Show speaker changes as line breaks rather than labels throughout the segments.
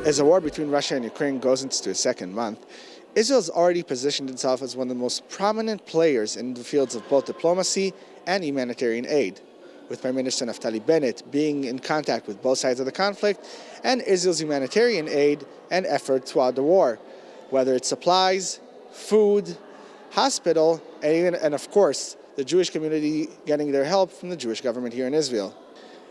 As the war between Russia and Ukraine goes into its second month, Israel's already positioned itself as one of the most prominent players in the fields of both diplomacy and humanitarian aid, with Prime Minister Naftali Bennett being in contact with both sides of the conflict and Israel's humanitarian aid and efforts throughout the war, whether it's supplies, food, hospital, and of course, the Jewish community getting their help from the Jewish government here in Israel.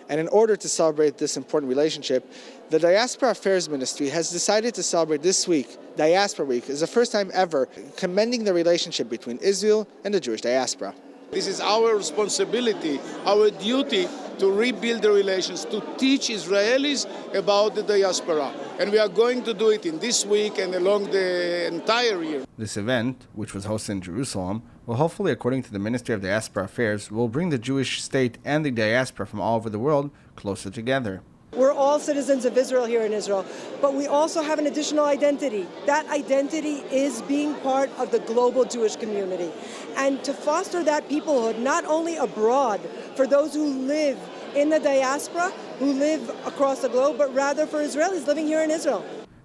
And in order to celebrate this important relationship, the Diaspora Affairs Ministry has decided to celebrate this week, Diaspora Week, is the first time ever commending the relationship between Israel and the Jewish diaspora.
This is our responsibility, our duty to rebuild the relations, to teach Israelis about the diaspora. And we are going to do it in this week and along the entire year.
This event, which was hosted in Jerusalem, will hopefully, according to the Ministry of Diaspora Affairs, will bring the Jewish state and the diaspora from all over the world closer together.
We're all citizens of Israel here in Israel, but we also have an additional identity. That identity is being part of the global Jewish community. And to foster that peoplehood, not only abroad, for those who live in the diaspora, who live across the globe, but rather for Israelis living here in Israel.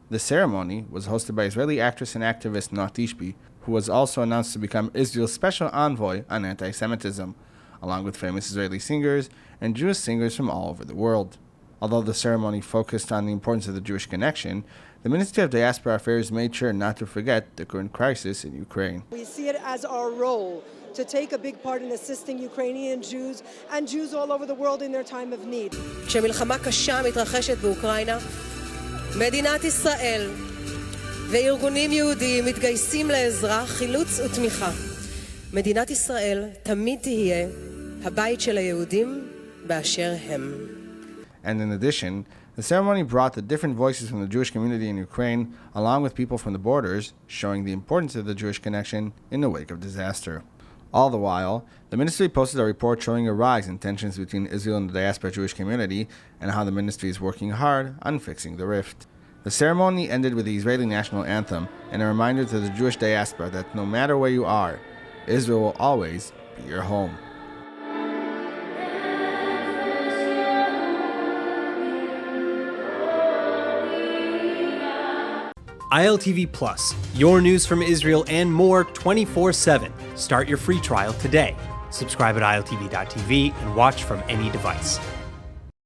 The ceremony was hosted by Israeli actress and activist Noat Ishbi, who was also announced to become Israel's special envoy on anti-Semitism, along with famous Israeli singers and Jewish singers from all over the world. Although the ceremony focused on the importance of the Jewish connection, the Ministry of Diaspora Affairs made sure not to forget the current crisis in Ukraine.
We see it as our role to take a big part in assisting Ukrainian Jews and Jews all over the world in their time of need.
כשמלחמה קשה מתרחשת באוקראינה, מדינת ישראל וארגונים יהודיים מתגייסים לעזרה, חילוץ ותמיכה. מדינת ישראל תמיד תהיה הבית של היהודים באשר הם.
And in addition, the ceremony brought the different voices from the Jewish community in Ukraine, along with people from the borders, showing the importance of the Jewish connection in the wake of disaster. All the while, the ministry posted a report showing a rise in tensions between Israel and the diaspora Jewish community, and how the ministry is working hard on fixing the rift. The ceremony ended with the Israeli national anthem and a reminder to the Jewish diaspora that no matter where you are, Israel will always be your home.
ILTV Plus, your news from Israel and more 24/7. Start your free trial today. Subscribe at ILTV.tv and watch from any device.